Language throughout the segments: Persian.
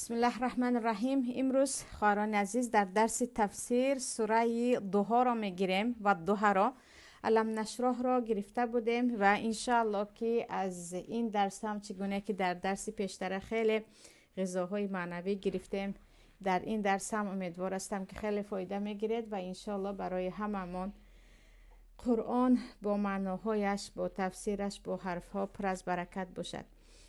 بسم الله الرحمن الرحیم. امروز خواهران عزیز در درس تفسیر سوره دوها را میگیریم و دوها را علم نشرح را گرفته بودیم و انشاءالله که از این درس هم چگونه که در درس پیشتر خیلی غذاهای معنوی گرفتیم، در این درس هم امیدوار هستم که خیلی فایده میگیرید و انشاءالله برای هممون قرآن با معناهایش، با تفسیرش، با حرفها پر از برکت باشد.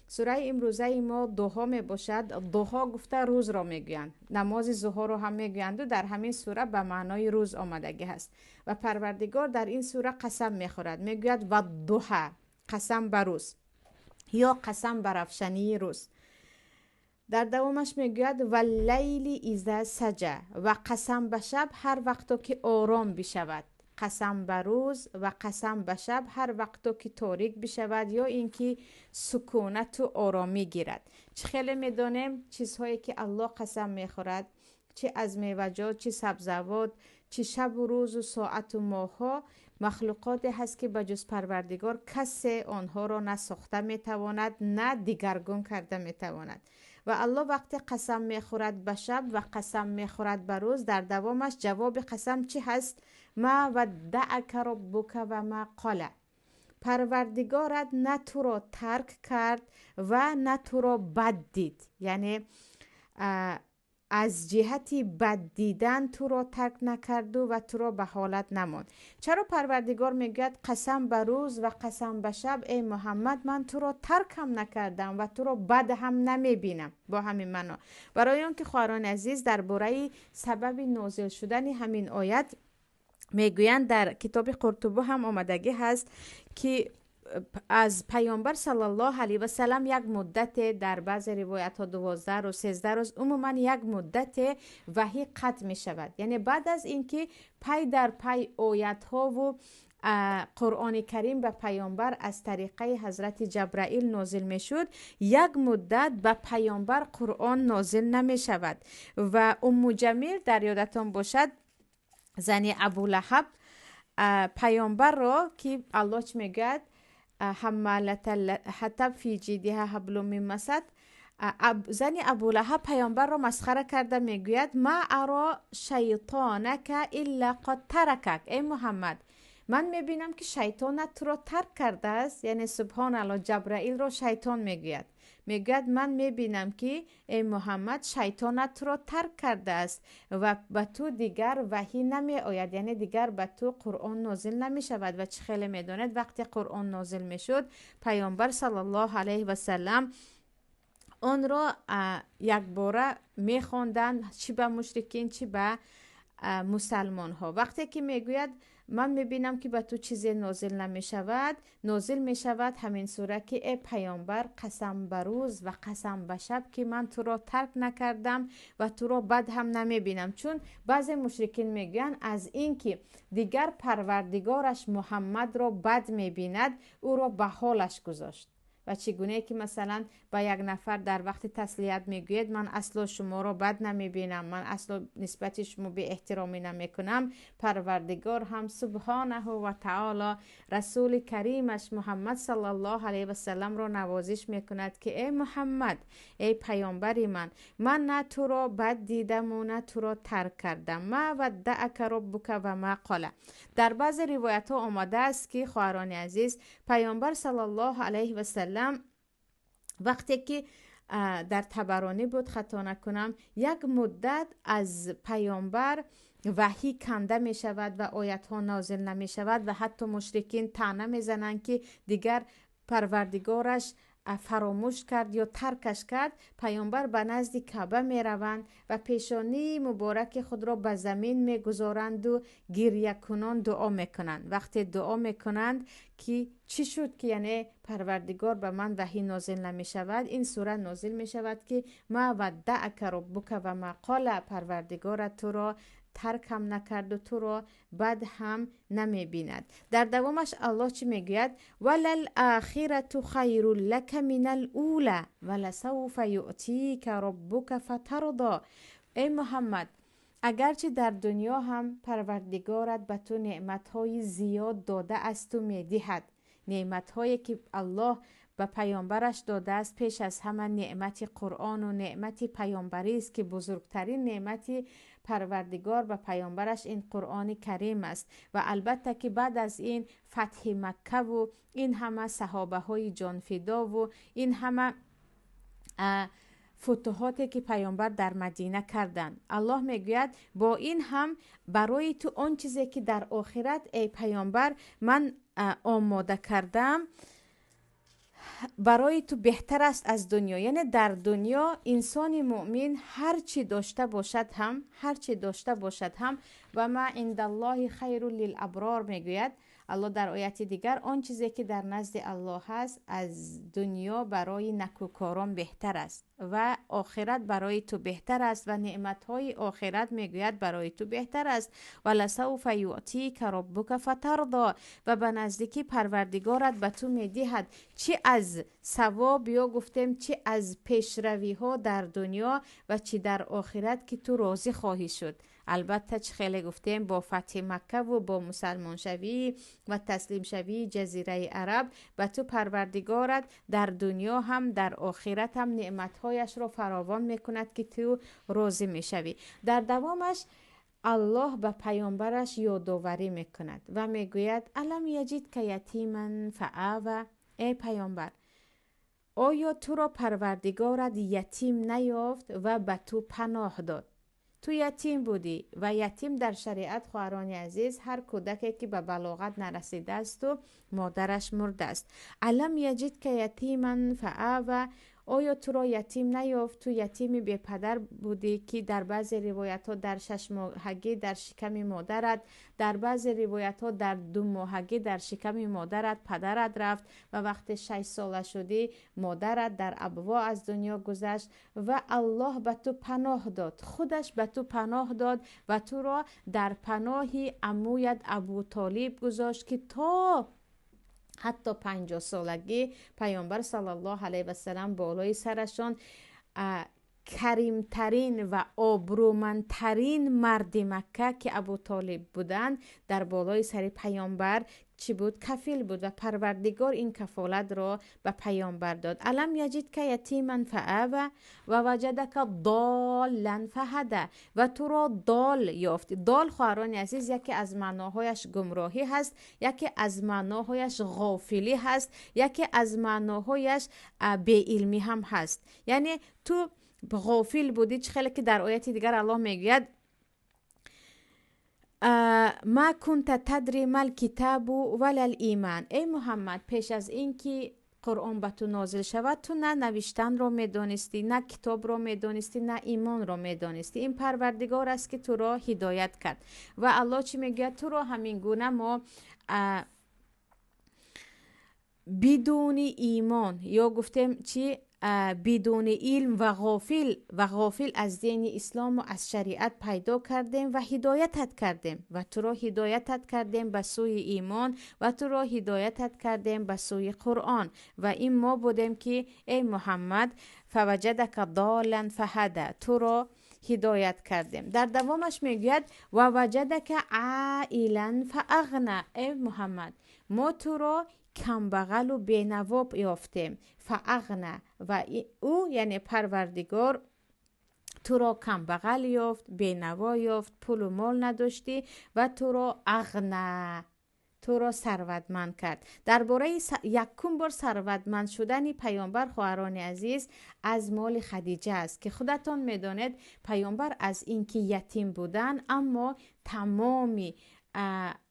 سوره امروزه ما دوها می باشد. دوها گفته روز را میگویند، نماز ظهر را هم میگویند و در همین سوره به معنای روز آمدگی هست و پروردگار در این سوره قسم میخورد، میگوید و دوها، قسم بر روز یا قسم بر افشانی روز. در دوامش میگوید و لیلی اذا سجى و قسم به شب هر وقت که آرام بشود، قسم به روز و قسم به شب هر وقت که تاریک بشود یا اینکه سکونت و آرامی گیرد. چه خیلی میدانیم چیزهایی که الله قسم میخورد، چه از میوه‌جات، چه سبزوات، چه شب و روز و ساعت و ماه‌ها، مخلوقاتی هست که بجز پروردگار کسی آنها را نه ساخته میتواند نه دیگرگون کرده میتواند. و الله وقتی قسم میخورد به شب و قسم میخورد به روز، در دوامش جواب قسم چی هست؟ ما ودعک ربک و ما قال، پروردگارت نه تو را ترک کرد و نه تو را بد دید، یعنی از جهتی بد دیدن تو را ترک نکرد و تو را به حالت نماند. چرا پروردگار میگوید قسم به روز و قسم به شب؟ ای محمد، من تو را ترک هم نکردم و تو را بد هم نمیبینم. با همین معنا برای آن که خواهران عزیز درباره سبب نازل شدن همین آیت میگویند، در کتاب قرطبی هم آمدگی هست که از پیامبر صلی الله علیه و سلم یک مدت، در بعض روایت ها 12 روز 13 روز، عموما یک مدت وحی قطع می شود. یعنی بعد از اینکه پی در پی آیت ها و قرآن کریم به پیامبر از طریقه حضرت جبرائیل نازل می شد، یک مدت به پیامبر قرآن نازل نمی شود. و ام جمیل در یادتان باشد، زنی ابو لهب، پیامبر را که الله چه میگوید حمالت الحطب فی جیدها حبل من مسد، زنی ابو لهب پیامبر را مسخره کرده، میگوید ما ارا شیطانک الا قد ترکک، ای محمد، من میبینم که شیطانت تو را ترک کرده است. یعنی سبحان الله، جبرائیل را شیطان میگوید، میگوید من میبینم که ای محمد شیطانت تو را ترک کرده است و به تو دیگر وحی نمی آید، یعنی دیگر به تو قرآن نازل نمی شود. و چه خیلی میدانید وقتی قرآن نازل میشد، پیامبر صلی الله علیه و سلم آن را یک باره میخواندند، چی به مشرکین چی به مسلمان ها. وقتی که میگوید من میبینم که به تو چیزی نازل نمی شود، نازل می شود همین سوره که ای پیامبر، قسم به روز و قسم به شب که من تو را ترک نکردم و تو را بد هم نمی بینم. چون بعضی مشرکین میگن از این که دیگر پروردگارش محمد را بد میبیند، او را به حالش گذاشت. و چگونه که مثلا با یک نفر در وقت تسلیت میگوید من اصلا شما را بد نمیبینم، من اصلا نسبت شما به احترامی نمیکنم، پروردگار هم سبحانه و تعالی رسول کریمش محمد صلی الله علیه و سلم را نوازش میکند که ای محمد، ای پیامبری من نه تو را بد دیدم و نه تو را ترک کردم. ما ودعک ربک و ما قال. در بعض روایت ها آمده است که خواهران عزیز، پیامبر صلی الله علیه و سلم وقتی که در طبرانی بود خطا نکنم، یک مدت از پیامبر وحی کنده می شود و آیت ها نازل نمی شود و حتی مشرکین طعنه می زنند که دیگر پروردگارش فراموش کرد یا ترکش کرد. پیامبر به نزد کعبه می روند و پیشانی مبارک خود را به زمین می گذارند و گریه کنان دعا می کنند. وقتی دعا می کنند که چی شد که یعنی پروردگار به من وحی نازل نمی شود، این سوره نازل می شود که ما ودعک ربک و ما قال، پروردگار تو را ترک هم نکرد و تو را بد هم نمی بیند. در دوامش الله چی میگوید؟ وللآخرة خیر لک من الاولی ولسوف یعطیک ربک فترضی. ای محمد، اگرچه در دنیا هم پروردگارت به تو نعمتهای زیاد داده است و میدهد، نعمتهایی که الله به پیامبرش داده است. پیش از همه نعمت قرآن و نعمت پیامبری است که بزرگترین نعمت پروردگار به پیامبرش این قرآن کریم است. و البته که بعد از این فتح مکه و این همه صحابه های جانفدا و این همه فتوحاتی که پیامبر در مدینه کردند، الله میگوید با این هم برای تو آن چیزی که در آخرت ای پیامبر من آماده کردم برای تو بهتر است از دنیا. یعنی در دنیا انسان مؤمن هر چی داشته باشد هم و ما عند الله خیر للابرار میگوید الله در آیت دیگر، آن چیزی که در نزد الله هست از دنیا برای نکوکاران بهتر است و آخرت برای تو بهتر است و نعمتهای آخرت میگوید برای تو بهتر است. ولسوف یعطیک ربک فترضی، و به نزدیکی پروردگارت به تو میدهد چی از ثواب یا گفتیم چی از پیشروی ها در دنیا و چی در آخرت که تو راضی خواهی شد. البته چه خیلی گفتیم با فتح مکه و با مسلمان شوی و تسلیم شوی جزیره عرب و تو پروردگارت در دنیا هم در آخرت هم نعمتهایش رو فراوان میکند که تو راضی میشوی. در دوامش الله به پیامبرش یادآوری میکند و میگوید الم یجد که یتیما فآوی، ای پیامبر آیا تو را پروردگارت یتیم نیافت و به تو پناه داد؟ تو یتیم بودی و یتیم در شریعت خواهران عزیز هر کودکی که به بلاغت نرسیده است و مادرش مرده است. علم یجد که یتیما فآوی، آیا تو را یتیم نیافت؟ تو یتیمی بی پدر بودی که در بعضی روایت ها در 6 ماهگی در شکم مادرت، در بعضی روایت ها در 2 ماهگی در شکم مادرت پدرت رفت و وقت 6 ساله شدی مادرت در ابوا از دنیا گذشت و الله به تو پناه داد، خودش به تو پناه داد و تو را در پناه عمویت ابو طالب گذاشت که تا حتی 50 سالگی پیامبر صلی الله علیه و سلم بالای سرشان کریمترین و آبرومندترین مرد مکه که ابو طالب بودند در بالای سر پیامبر چی بود؟ کفیل بود و پروردگار این کفالت را به پیامبر داد. الم یجد که یتیما فآوی و وجدک ضالا فهدی، و تو را دال یافت. دال خواهران عزیز یکی از معناهایش گمراهی هست، یکی از معناهایش غافلی هست، یکی از معناهایش بی علمی هم هست. یعنی تو غافل بودی. چه خیلی که در آیت دیگر الله میگوید ما کنت تدری ما الکتاب ولا الایمان، ای محمد پیش از این که قرآن به تو نازل شود تو نه نوشتن رو میدانستی، نه کتاب رو میدانستی، نه ایمان رو میدانستی. این پروردگار است که تو را هدایت کرد و الله چی میگه؟ تو را همین گونه ما بدون ایمان یا گفتیم چی بدون علم و غافل از دین اسلام و از شریعت پیدا کردیم و هدایتت کردیم و تو را هدایتت کردیم به سوی ایمان و تو را هدایتت کردیم به سوی قرآن و این ما بودیم که ای محمد فوجدک ضالا فهدی، تو را هدایت کردیم. در دوامش میگوید و وجدک عائلا فاغنی، ای محمد ما تو را کمبغل و بینوا یافتیم. فاغنی و او یعنی پروردگار تو را کمبغل یافت، بینوا یافت، پول و مال نداشتی و تو را اغنی، تو را ثروتمند کرد. درباره یکم بار ثروتمند شدن پیامبر خواهران عزیز از مال خدیجه است که خودتان میدانید پیامبر از اینکه یتیم بودن اما تمامی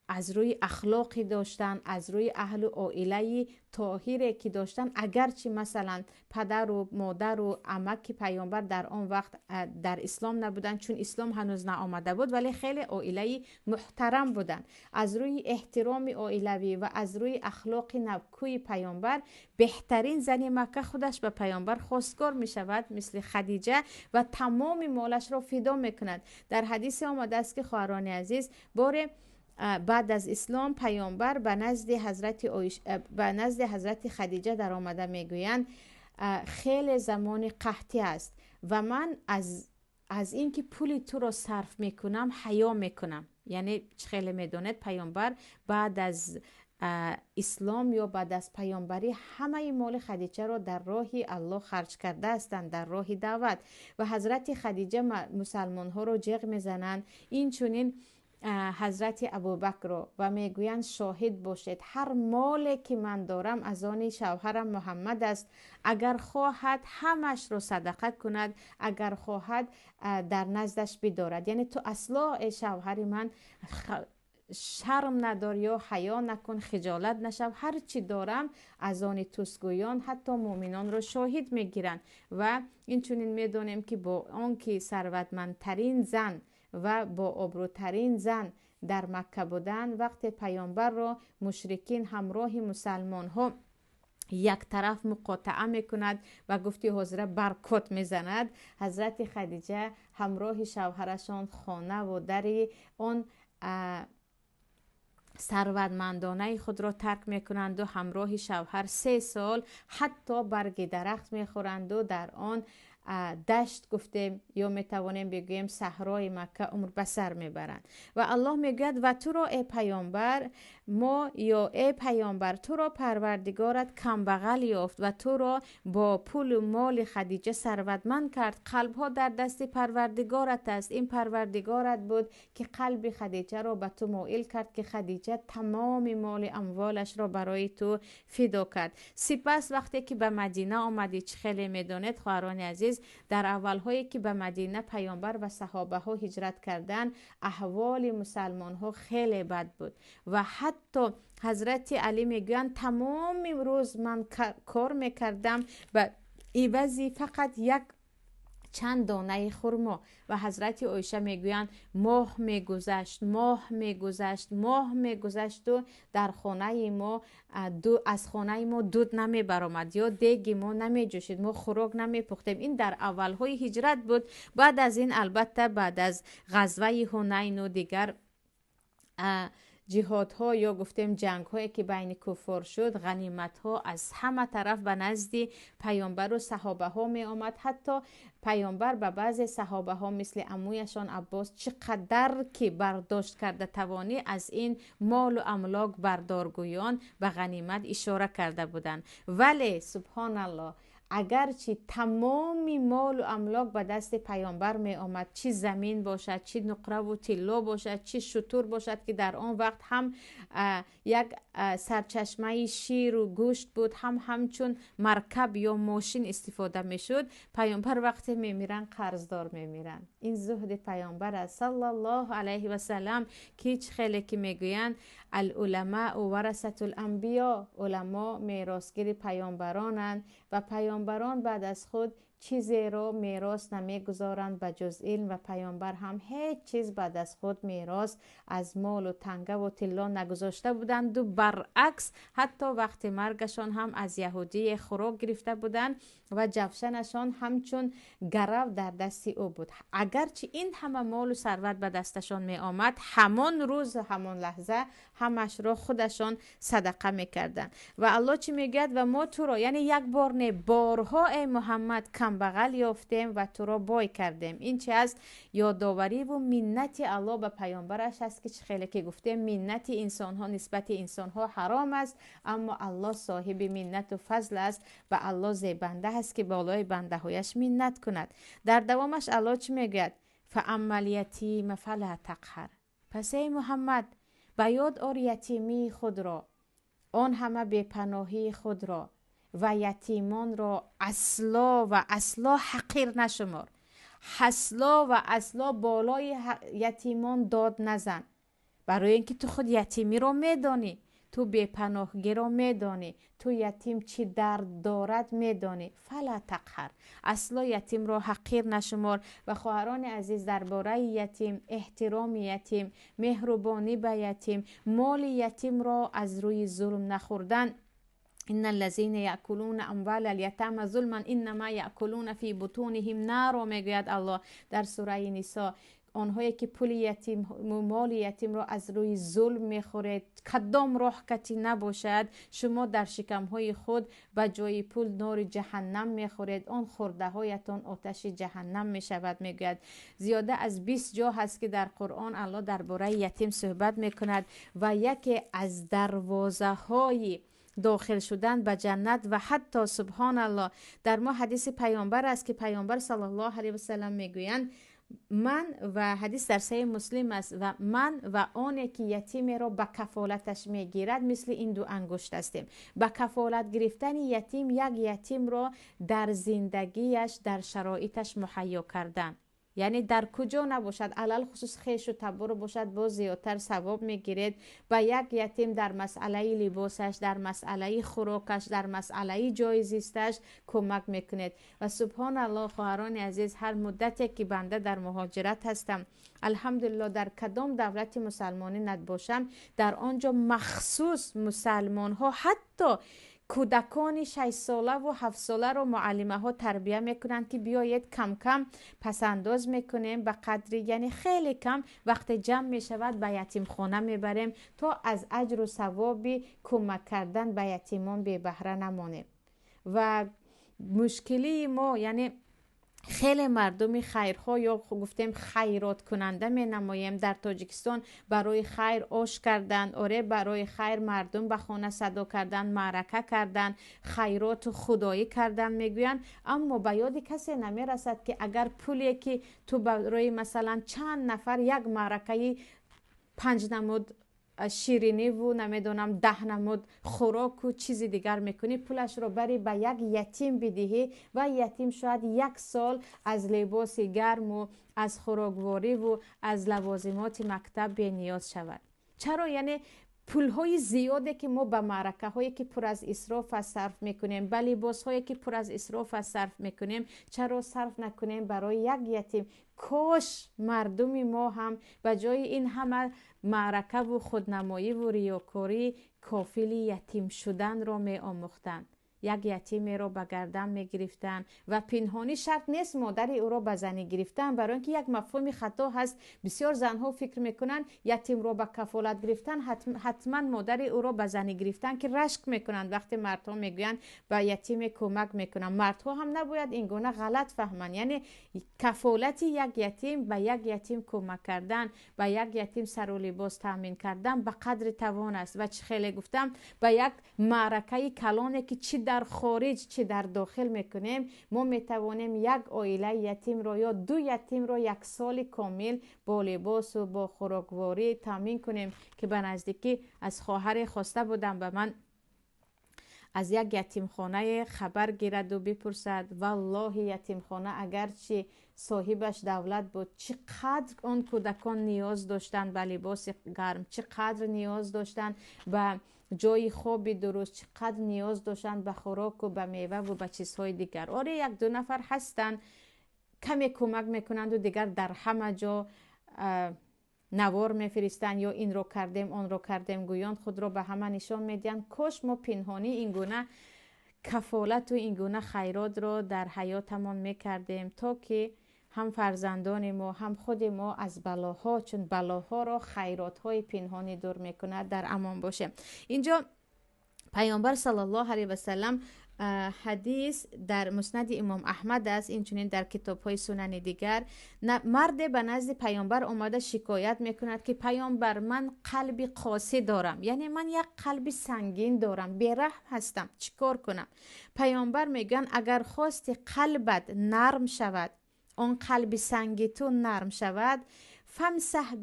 از روی اخلاقی داشتن، از روی اهل و عائله طاهری که داشتن، اگرچه مثلا پدر و مادر و عمک پیامبر در آن وقت در اسلام نبودن چون اسلام هنوز نآمده بود، ولی خیلی عائله محترم بودن. از روی احترام عائلوی و از روی اخلاق نبوی پیامبر بهترین زن مکه خودش به پیامبر خواستگار می شود مثل خدیجه و تمام مالش را فدا می کند. در حدیث آمده است که خواهران عزیز بعد از اسلام پیامبر به نزد حضرت خدیجه در آمده میگویند خیلی زمان قحطی است و من از اینکه پول تو را صرف میکنم حیا میکنم. یعنی خیلی میداند پیامبر بعد از اسلام یا بعد از پیامبری همه مال خدیجه را در راه الله خرج کرده هستند، در راه دعوت. و حضرت خدیجه مسلمان ها رو جغ میزنند. این چونین حضرت ابوبکر رو و میگویند شاهد باشید هر مالی که من دارم از آن شوهرم محمد است، اگر خواهد همش رو صدقه کند، اگر خواهد در نزدش بدارد. یعنی تو اصلا شوهر من شرم ندار یا حیا نکن، خجالت نشو، هر چی دارم از آن توست. گویان حتی مؤمنان رو شاهد میگیرند. و این چونین میدونیم که با آنکه ثروتمندترین زن و با آبروترین زن در مکه بودن، وقت پیامبر را مشرکین همراه مسلمان ها یک طرف مقاطعه میکند و گفتی حضره برکت میزند، حضرت خدیجه همراه شوهرشان خانه و در آن ثروتمندانه خود را ترک میکنند و همراه شوهر 3 سال حتی برگ درخت میخورند و در آن دشت گفتیم یا میتوانیم بگوییم صحرای مکه عمر بسر میبرند. و الله میگوید و تو را ای پیامبر ما یا ای پیامبر تو را پروردگارت کم بغل یافت و تو را با پول و مال خدیجه ثروتمند کرد. قلب ها در دست پروردگارت است. این پروردگارت بود که قلب خدیجه را به تو مائل کرد که خدیجه تمام مال اموالش را برای تو فدا کرد. سپس وقتی که به مدینه آمدی، چه خیلی میدونید خواهران عزیز، در اولهایی که به مدینه پیامبر و صحابه ها هجرت کردن، احوال مسلمان ها خیلی بد بود و حتی حضرت علی میگویند تمام روز من کار میکردم و عوضی فقط یک چند دانه خرما. و حضرت عایشه میگویند ماه میگذشت و در خانه ما از خانه ما دود نمی برآمد یا دیگ ما نمی جوشید، ما خوراک نمی پختیم. این در اولهای هجرت بود. بعد از این البته بعد از غزوه حنین و دیگر جهادها یا گفتیم جنگ هایی که بین کفار شد، غنیمت ها از همه طرف به نزد پیامبر و صحابه ها می آمد. حتی پیامبر به بعض صحابه ها مثل عمویشان عباس چقدر که برداشت کرده توانی از این مال و املاک بردارگویان به غنیمت اشاره کرده بودند. ولی سبحان الله اگرچه تمام مال و املاک به دست پیامبر می آمد، چه زمین باشد، چه نقره و طلا باشد، چه شتر باشد که در آن وقت هم یک سرچشمه شیر و گوشت بود، همچون مرکب یا ماشین استفاده می شد، پیامبر وقتی می میرن قرضدار می میرن. این زهد پیامبر است صلی الله علیه و سلم که خیلی که می گویند العلماء ورثة الانبیاء، علما میراثگیر پیامبرانند و پیامبران بعد از خود چیزی را میراث نمیگذارند به جز علم و پیامبر هم هیچ چیز بعد از خود میراث از مال و تنگه و طلا نگذاشته بودند و برعکس حتی وقت مرگشان هم از یهودی خوراک گرفته بودند و جفشنشان همچون گرو در دست او بود. اگرچه این همه مال و ثروت به دستشان می آمد، همان روز همان لحظه همش را خودشان صدقه میکردن. و الله چی میگه؟ و ما تو را، یعنی یک بار نه بارها ای محمد کم بغل یافتیم و تو را بای کردیم. این چی است؟ یادآوری و منت الله به پیامبرش است که خیلی که گفتیم منت انسان ها نسبت انسان ها حرام است، اما الله صاحب منت و فضل است. به الله زیبنده است که بالای بنده هایش منت کند. در دوامش الله چی میگه؟ فاما الیتیم فلا تقهر. پس ای محمد به یاد آر یتیمی خود را، آن همه بی‌پناهی خود را و یتیمان را اصلا و اصلا حقیر نشمار. اصلا و اصلا بالای یتیمان داد نزن، برای اینکه تو خود یتیمی را میدانی، تو بی‌پناهگی را میدانی، تو یتیم چی درد دارد میدانی. فلا تقهر، اصلا یتیم را حقیر نشمار. و خواهران عزیز درباره یتیم، احترام یتیم، مهربانی به یتیم، مال یتیم را از روی ظلم نخوردن. ان الذين ياكلون اموال اليتامى ظلما انما ياكلون في بطونهم نارا، میگوید الله در سوره نساء. آنهایی که پول یتیم و مال یتیم را از روی ظلم میخورید، کدام راه کتی نباشد، شما در شکمهای خود به جای پول نار جهنم میخورید، آن خورده هایتان آتش جهنم میشود. میگوید زیاده از 20 جا هست که در قرآن الله درباره یتیم صحبت میکند و یکی از دروازه های داخل شدن به جنت و حتی سبحان الله در ما حدیث پیامبر است که پیامبر صلی الله علیه و سلم میگویند من و حدیث در صحیح مسلم است و من و آنی که یتیم را به کفالتش میگیرد مثل این دو انگشت هستیم. به کفالت گرفتن یتیم، یک یتیم را در زندگیش در شرایطش مهیا کردن، یعنی در کجا نباشد، علل خصوص خیش و تبر باشد باز زیادتر ثواب میگیرید. با یک یتیم در مسئله لباسش، در مسئله خوراکش، در مسئله جای زیستش کمک میکنید. و سبحان الله خواهران عزیز، هر مدتی که بنده در مهاجرت هستم، الحمدلله در کدام دولت مسلمانی نباشم، در آنجا مخصوص مسلمان ها حتی کودکان 6 ساله و 7 ساله رو معلمه ها تربیه میکنند که بیایید کم کم پسنداز میکنیم به قدری، یعنی خیلی کم وقت جمع میشود به یتیم خانه میبریم تا از اجر و ثواب کمک کردن به یتیمان بی بهره نمانیم. و مشکلی ما یعنی خیلی مردم خیرها یا گفتیم خیرات کننده می نماییم. در تاجیکستان برای خیر آش کردن، آره برای خیر مردم به خانه صدا کردن، معرکه کردن، خیرات خدایی کردن میگوین، اما به یاد کسی نمی رسد که اگر پولی که تو برای مثلا چند نفر یک معرکه 5 نمود شیرینی و نمیدونم 10 نمود خوراک و چیز دیگر میکنی، پولش رو بری به یک یتیم بدهی و یتیم شاید 1 سال از لباس گرم و از خوراکواری و از لوازمات مکتب بی نیاز شود. چرا؟ یعنی پولهای زیاده که ما به معرکه هایی که پر از اسراف صرف میکنیم، به لباس هایی که پر از اسراف صرف میکنیم، چرا صرف نکنیم برای یک یتیم؟ کاش مردم ما هم به جای این همه معرکه و خودنمایی و ریاکاری کافل یتیم شدن را می آموختند. یک یتیم را به گردن می گرفتن و پنهانی شرط نیست مادر او را به زنی گرفتن، برای اینکه یک مفهوم خطا هست. بسیار زنها فکر میکنن یتیم را به کفالت گرفتن حتما مادر او را به زنی گرفتن که رشک میکنن وقتی مردها میگوین به یتیم کمک میکنن. مردها هم نباید این گونه غلط فهمن، یعنی کفالت یک یتیم به یک یتیم کمک کردن، به یک یتیم سر و لباس تامین کردن به قدر توان است. و خیلی گفتم به یک معرکه کلانه که چی در خارج چی در داخل میکنیم، ما میتوانیم یک عائله یتیم را یا 2 یتیم را 1 سال کامل با لباس و با خوراکواری تامین کنیم. که به نزدیکی از خواهر خواسته بودم به من از یک یتیم خانه خبر گیرد و بپرسد والله یتیم خانه اگرچه صاحبش دولت بود، چقدر آن کودکان نیاز داشتن به لباس گرم، چقدر نیاز داشتن به جای خواب درست، چقدر نیاز داشتن به خوراک و به میوه و به چیزهای دیگر. آره 1-2 نفر هستن کمی کمک میکنند و دیگر در همه جا نوار میفرستن یا این رو کردیم آن رو کردیم گویان خود رو به همه نشان میدن. کاش ما پنهانی این گونه کفالت و این گونه خیرات رو در حیاتمون میکردیم تا که هم فرزندان ما هم خود ما از بلاها، چون بلاها را خیرات های پنهانی دور میکند، در امان باشه. اینجا پیامبر صلی الله علیه و سلم حدیث در مسند امام احمد است، این چنین در کتاب های سنن دیگر، مرد به نزد پیامبر آمده شکایت میکند که پیامبر من قلب قاسی دارم، یعنی من یک قلب سنگین دارم، بیرحم هستم، چیکار کنم؟ پیامبر میگن اگر خواست قلبت نرم شود، اون قلب سنگی تو نرم شود، فمسح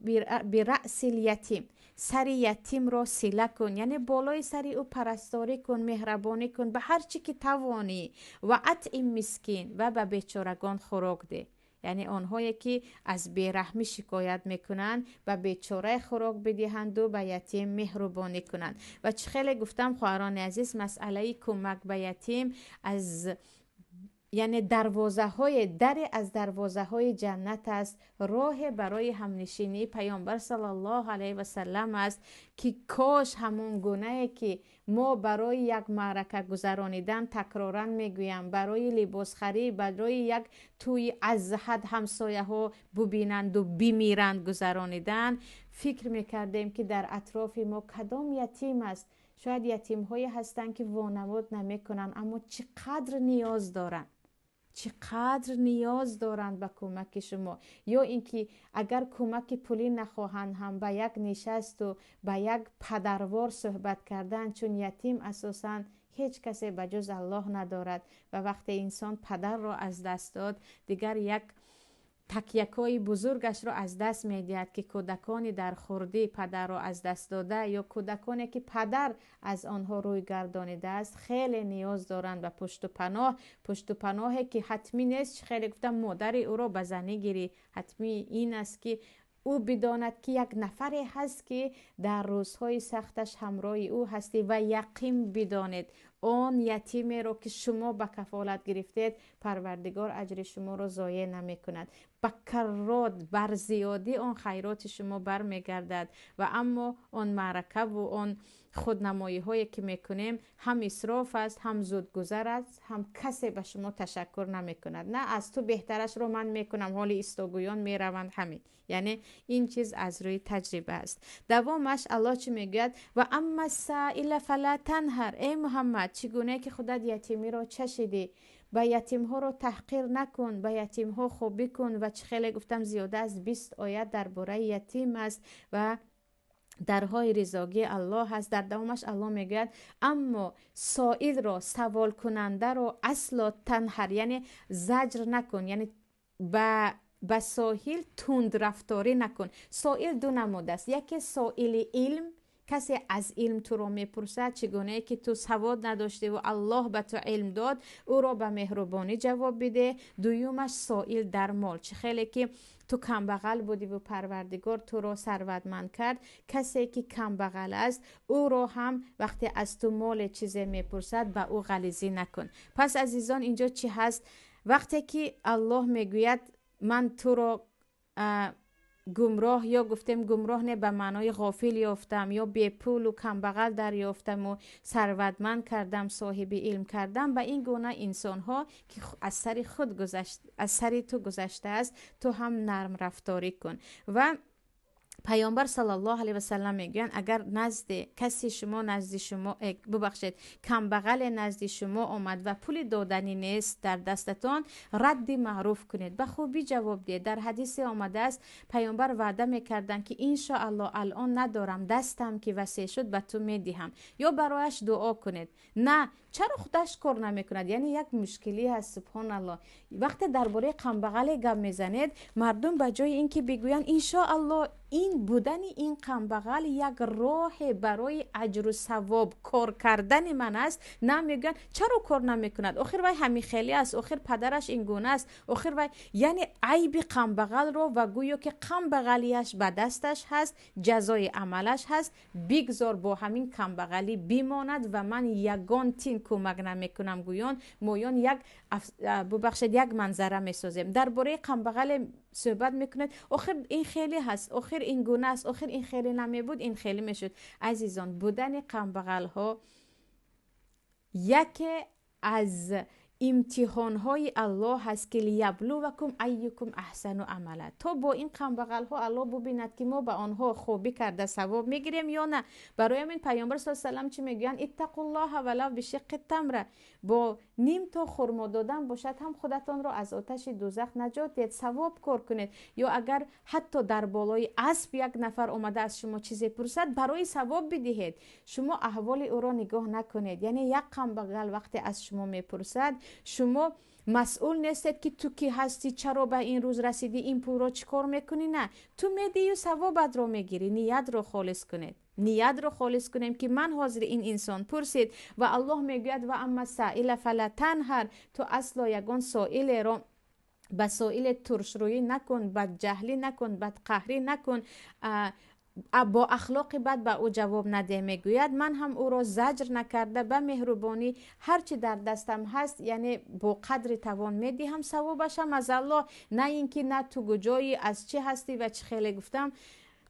برأس الیتیم، سر یتیم را سیله کن، یعنی بالای سر او پرستاری کن، مهربانی کن به هر چی که توانی، و اطعم مسکین، و به بیچارگان خوراک ده. یعنی آنهایی که از بیرحمی شکایت میکنند به بیچاره خوراک بدهند و به یتیم مهربانی کنند. و چه خیلی گفتم خواهران عزیز، مسئله کمک به یتیم از یعنی دری از دروازه های جنت است، راه برای همنشینی پیامبر صلی الله علیه و سلم است که کاش همون گونه که ما برای یک معرکه گذرانیدن تکرارا میگویم، برای لباس خرید، برای یک توی از حد همسایه ها ببینند و بمیرند گذرانیدن، فکر میکردیم که در اطراف ما کدام یتیم است. شاید یتیم هایی هستند که وانمود نمیکنن، اما چقدر نیاز دارن، چقدر نیاز دارند به کمک شما. یا اینکه اگر کمک پولی نخواهند هم به یک نشست و به یک پدروار صحبت کردن، چون یتیم اساساً هیچ کسی به جز الله ندارد و وقتی انسان پدر را از دست داد دیگر یک تکیه‌های بزرگش را از دست می‌دهد که کودکانی در خردی پدر را از دست داده یا کودکانی که پدر از آنها روی گردانیده است خیلی نیاز دارند به پشت و پناهی که حتمی نیست. خیلی گفتم مادر او را به زنی گیری، حتمی این است که او بداند که یک نفری هست که در روزهای سختش همراه او هستی و یقین بدانید آن یتیمی را که شما به کفالت گرفتید پروردگار اجر شما را ضایع نمی کند، به کرات بر زیادی آن خیرات شما برمیگردد. و اما آن معرکه و آن خودنمایی هایی که میکنیم هم اسراف است، هم زودگذر است، هم کسی به شما تشکر نمی کند. نه از تو بهترش رو من میکنم، حالی استاگویان میروند همین. یعنی این چیز از روی تجربه است. دوامش الله چی میگوید؟ و اما السائل فلا تنهر. ای محمد چگونه که خودت یتیمی را چشیدی، به یتیم ها رو تحقیر نکن، به یتیم ها خوبی کن. و چه خیلی گفتم زیاده از 20 آیت درباره یتیم است و درهای رضاگی الله هست. در دومش الله میگوید اما سائل را، سوال کننده را اصلا تنهر، یعنی زجر نکن، یعنی به سائل تند رفتاری نکن. سائل دو نموده است، یکی سائل علم، کسی از علم تو رو میپرسد چگونه که تو سواد نداشته و الله به تو علم داد، او را به مهربانی جواب بده. دویومش سائل در مال، چه خیلی که تو کمبغل بودی و پروردگار تو را ثروتمند کرد، کسی که کمبغل است او را هم وقتی از تو مال چیزی میپرسد به او غلیظی نکن. پس عزیزان اینجا چی هست؟ وقتی که الله میگوید من تو را گمراه، یا گفتیم گمراه نه به معنای غافل یافتم یا بی پول و کمبغل در یافتم و ثروتمند کردم، صاحب علم کردم، به این گونه انسان ها که از سر خود گذشت، از سر تو گذشته است، تو هم نرم رفتاری کن. و پیامبر صلی الله علیه و سلم میگن اگر نزد کسی شما، نزد شما ببخشید کم بغل نزد شما آمد و پول دادنی نیست در دستتان، رد معروف کنید، به خوبی جواب دهید. در حدیث آمده است پیامبر وعده میکردن که ان شاء الله الان ندارم، دستم که وسیع شد به تو میدهم، یا برایش دعا کنید. نه، چرا خودش کار نمیکند؟ یعنی یک مشکلی هست. سبحان الله، وقتی درباره کم بغل گپ میزنید مردم به جای اینکه بگویند ان شاء الله این بودن این کم بغل یک راه برای اجر و ثواب کار کردن من است، نمیگن چرا کار نمیکند، آخر وای همین خیلی است، آخر پدرش این گونه است، آخر وای، یعنی عیب کم بغل رو و گویا که کم بغلیش به دستش هست، جزای عملش هست، بگذار با همین کم بغلی بماند و من یگان تین کمک نمیکنم. گویان مویان یک ببخشید یک منظره میسازیم درباره کم بغل صحبت میکنید، آخر این خیلی هست، آخر این گونه است، آخر این خیلی نمی بود، این خیلی میشد. عزیزان بودن کم بغل ها یکی از امتحان های الله هست که لیبلوکم ایکم احسن عملا. تو با این کم بغل ها الله ببیند که ما به آنها خوبی کرده ثواب میگیریم یا نه. برای همین پیامبر صلی الله علیه و سلم چی میگن؟ اتقوا الله ولو بشق تمره، با نیم تا خرما دادن باشد هم خودتان را از آتش دوزخ نجات دهید، ثواب کار کنید. یا اگر حتی در بالای اسب یک نفر اومده از شما چیزی پرسد، برای ثواب بدهید، شما احوال او را نگاه نکنید. یعنی یک کم بغل وقتی از شما میپرسد، شما مسئول نیستید که تو کی هستی، چرا به این روز رسیدی، این پول را چیکار میکنی. نه، تو میدی و ثوابت را میگیری. نیت را خالص کنید، نیت را خالص کنیم که من حاضر این انسان پرسید. و الله میگوید و اما سائل فلا تنهر، تو اصلا یگان سائل را به سائل ترش روی نکن، بد جهلی نکن، بد قهری نکن، با اخلاق بد به او جواب نده میگوید من هم او را زجر نکرده به مهربانی هرچی در دستم هست یعنی با قدر توان میدهم ثوابش هم از الله، نه اینکه نه تو کجایی از چی هستی و چه خیلی گفتم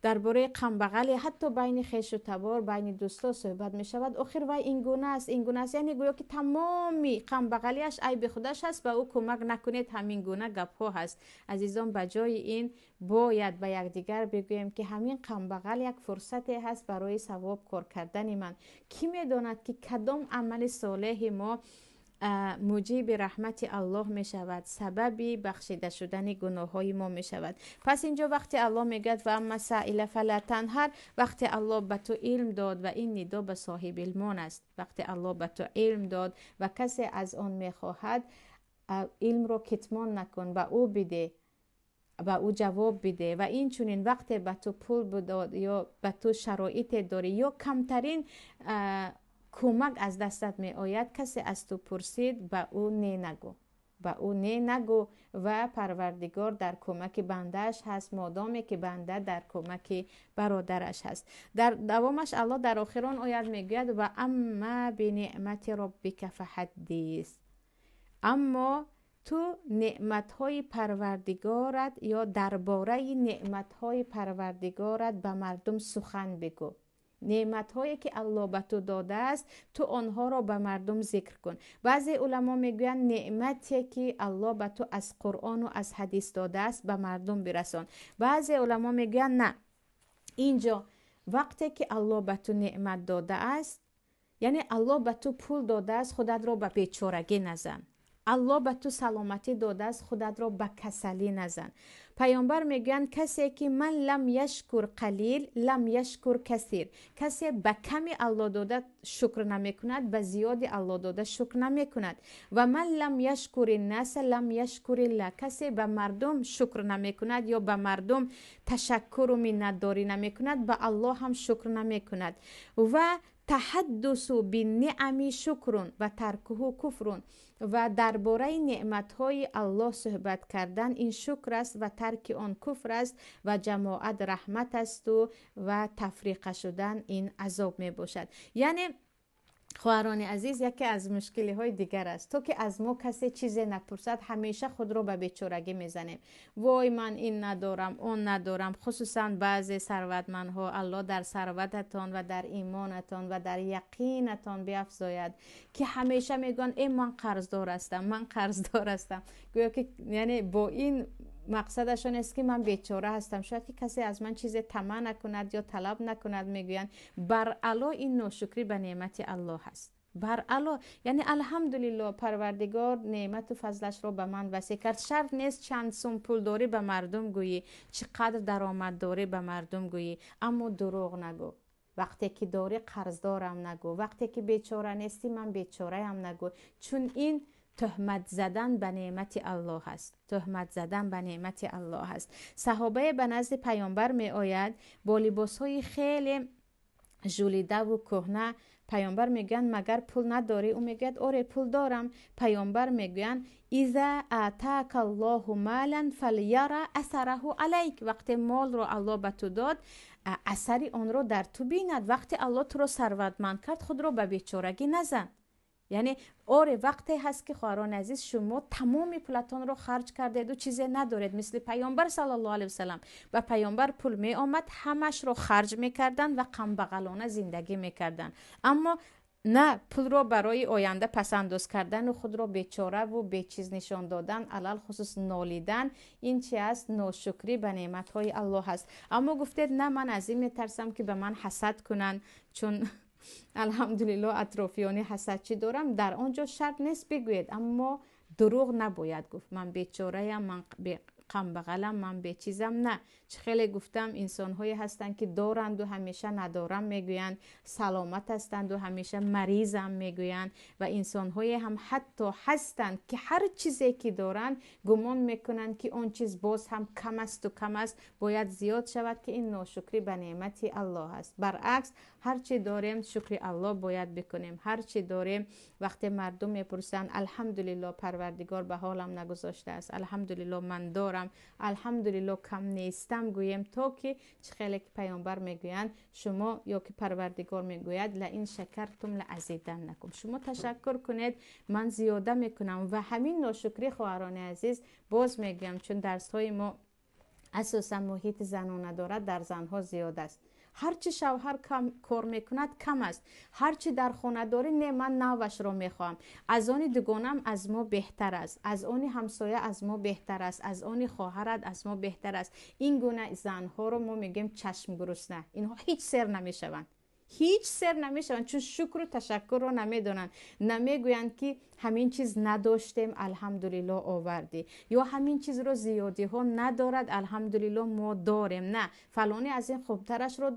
درباره غم بغلی حتی بین خویش و تبار بین دوستا صحبت می شود آخر وای این گونه است این گونه است، یعنی گویا که تمامی غم بغلیش عیب خودش هست به او کمک نکنید، همین گونه گپ ها هست. عزیزان بجای این باید به یکدیگر بگوییم که همین غم بغل یک فرصتی هست برای ثواب کار کردن من. کی میداند که کدام عمل صالح ما موجب رحمت الله می شود، سببی بخشیده شدن گناه های ما می شود. پس اینجا وقتی الله میگه و اما سائل فلا تنهر، وقتی الله به تو علم داد و این ندا به صاحب علمان است، وقتی الله به تو علم داد و کسی از آن میخواهد علم رو کتمان نکن، به او بده و او جواب بده. و این چونین وقتی به تو پول بداد یا به تو شرایط داری یا کمترین کمک از دستت می آید کسی از تو پرسید به او نه نگو، به او نه نگو و پروردگار در کمک بندهش هست مادامی که بنده در کمک برادرش هست. در دوامش الله در آخران آیت میگوید و اما بنعمت ربک فحدث، اما تو نعمتهای پروردگارت یا درباره نعمتهای پروردگارت به مردم سخن بگو. نعمت‌هایی که الله به تو داده است تو آنها را به مردم ذکر کن. بعضی علما میگویند نعمتی که الله به تو از قرآن و از حدیث داده است به مردم برسان. بعضی علما میگویند نه، اینجا وقتی که الله به تو نعمت داده است یعنی الله به تو پول داده است خودت را به بیچارگی نزن، الله به تو سلامتی داده است خودت را به کسلی نزن. پیامبر میگن کسی که من لم یشکر قلیل لم یشکر کثیر، کسی به کمی الله داده شکر نمی کند به زیادی الله داده شکر نمی کند. و من لم یشکر الناس لم یشکر الله، کسی به مردم شکر نمی کند یا به مردم تشکر و منتداری نمی کند به الله هم شکر نمی کند. و تحدث بالنعم شکر و ترکه کفر، و درباره نعمتهای الله صحبت کردن این شکر است و ترک آن کفر است و جماعت رحمت است و تفریق شدن این عذاب می باشد. یعنی خواهران عزیز یکی از مشکلی های دیگر است، تو که از ما کسی چیزی نپرسد همیشه خود را به بیچارگی میزنیم، وای من این ندارم اون ندارم. خصوصا بعضی ثروتمندها الله در ثروتتان و در ایمانتان و در یقینتان بیفزاید که همیشه میگن ای من قرضدار هستم من قرضدار هستم، گویا که یعنی با این مقصدشون است که من بیچاره هستم. شاید که کسی از من چیز طمع نکند یا طلب نکند، میگویند بر علا این ناشکری به نعمت الله هست. بر علا یعنی الحمدلله پروردگار نعمت و فضلش رو به من وسیع کرد. شرط نیست چند سوم پول داری به مردم گویی، چقدر درآمد داری به مردم گویی، اما دروغ نگو. وقتی که داری قرض دارم نگو، وقتی که بیچاره نیستی من بیچاره هم نگو، چون این تهمت زدن به نعمت الله است. تهمت زدن به نعمت الله است. صحابه به نزد پیامبر می آید با لباس های خیلی ژولیده و کهنه. پیامبر میگن مگر پول نداری؟ او میگه آره پول دارم. پیامبر میگن اذا اتاک الله مالا فلیرى اثره علیک، وقتی مال رو الله به تو داد اثری آن رو در تو بیند. وقتی الله تو رو ثروتمند کرد خود رو به بیچارگی نزن. یعنی آره وقتی هست که خواهران عزیز شما تمام پولتان رو خرج کردید و چیزی ندارید، مثل پیامبر صلی الله علیه و سلم. و پیامبر پول می آمد همش رو خرج میکردن و غم بغلانه زندگی میکردن، اما نه پول رو برای آینده پسنداز کردن و خود رو بیچاره و بیچیز نشان دادن، علل خصوص نالیدن، این چی است؟ ناشکری به نعمتهای الله هست. اما گفتید نه من از این میترسم که به من حسد کنن، چون الحمدلله اطرافیان حسد چی دارم. در آنجا شرط نیست بگوید، اما دروغ نباید گفت من بیچاره ام، من غم بغلم، من به چیزم. نه، چه خیلی گفتم انسان هایی هستند که دارند و همیشه ندارم میگویند، سلامت هستند و همیشه مریضم میگویند، و انسان های هم حتی هستند که هر چیزی که دارند گمان میکنند که اون چیز باز هم کم است و کم است، باید زیاد شود، که این ناشکری به نعمت الله است. برعکس هر چی داریم شکر الله باید بکنیم. هر چی داریم وقتی مردم میپرسند الحمدلله پروردگار به حالم نگذاشته است، الحمدلله من دارم، دارم، الحمدلله کم نیستم گویم، تا که چه خیلی که پیامبر میگویند شما یا که پروردگار میگوید لئن شکرتم لازیدنکم، شما تشکر کنید من زیاده میکنم. و همین ناشکری خواهران عزیز باز میگم چون درس های ما اساسا محیط زنانه دارد، در زنها زیاد است. هرچی شوهر کار میکند کم است، هرچی در خانه داری نه من نوش را میخواهم، از آن دوگانم از ما بهتر است، از آن همسایه از ما بهتر است، از آن خواهرت از ما بهتر است. این گونه زنها رو ما میگیم چشم گرسنه، اینها هیچ سر نمیشوند، هیچ سر نمیشوند، چون شکر و تشکر رو نمیدونن، نمیگویند که همین چیز نداشتیم الحمدلله آوردی، یا همین چیز رو زیادی ها ندارد الحمدلله ما داریم، نه فلانی از این خوبترش رو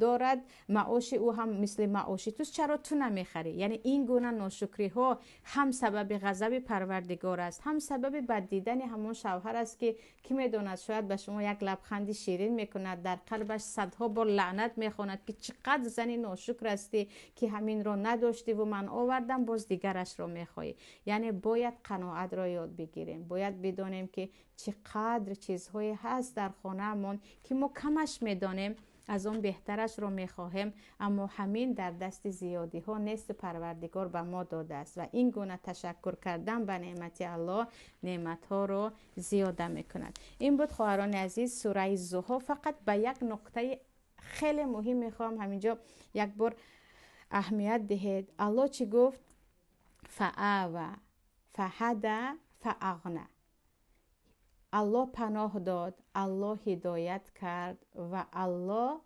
دارد، معاش او هم مثل معاش توست، چرا تو نمیخری؟ یعنی این گونه ناشکری ها هم سبب غضب پروردگار است، هم سبب بد دیدن همون شوهر است که کی میدوند شاید به شما یک لبخندی شیرین میکند، در قلبش صدها بار لعنت میخواند که چقدر زنی ناشکر هستی که همین رو نداشتی و من آوردم باز دیگرش رو میخوایی. یعنی باید قناعت را یاد بگیریم، باید بدانیم که چقدر چیزهایی هست در خانه‌مون که ما کمش میدانیم، از اون بهترش رو میخواهیم، اما همین در دست زیادی ها نیست، پروردگار به ما داده است و این گونه تشکر کردن به نعمت الله نعمت ها رو زیاده میکند. این بود خواهران عزیز سوره ضحی. فقط به یک نقطه خیلی مهم میخوام همینجا یک بار اهمیت دهید. الله چی گفت؟ فآوى فهدى فاغنى. الله پناه داد، الله هدایت کرد و الله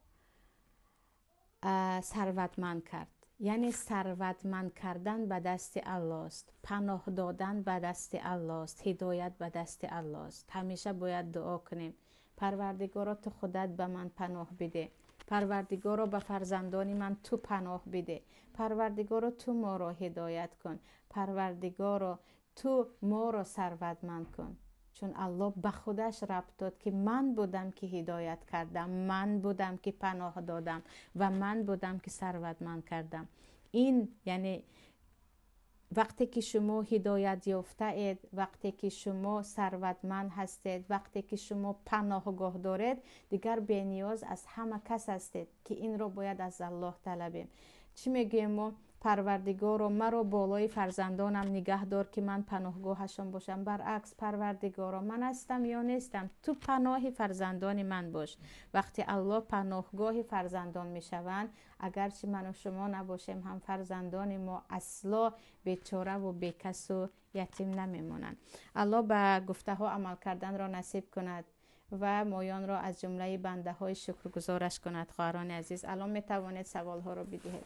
ثروتمند کرد. یعنی ثروتمند کردن به دست الله است، پناه دادن به دست الله است، هدایت به دست الله است. همیشه باید دعا کنیم پروردگارا تو خودت به من پناه بده، پروردگارا به فرزندان من تو پناه بده، پروردگارا تو ما را هدایت کن، پروردگارا تو ما را ثروتمند کن. چون الله به خودش ربط داد که من بودم که هدایت کردم، من بودم که پناه دادم و من بودم که ثروتمند کردم. این یعنی وقتی که شما هدایت یافته اید، وقتی که شما ثروتمند هستید، وقتی که شما پناهگاه دارید، دیگر بی نیاز از همه کس هستید که این رو باید از الله طلبیم. چی میگیم ما؟ پروردگارا مرا بالای فرزندانم نگه دار که من پناهگاهشان باشم. برعکس پروردگارا من هستم یا نیستم، تو پناه فرزندان من باش. وقتی الله پناهگاه فرزندان میشوند، اگرچه من و شما نباشیم هم فرزندان ما اصلا بیچاره و بیکس و یتیم نمیمونند. الله به گفته ها عمل کردن را نصیب کند و مایان را از جمله بنده های شکرگزارش کند. خواهران عزیز الان می توانید سوال ها را بدهید.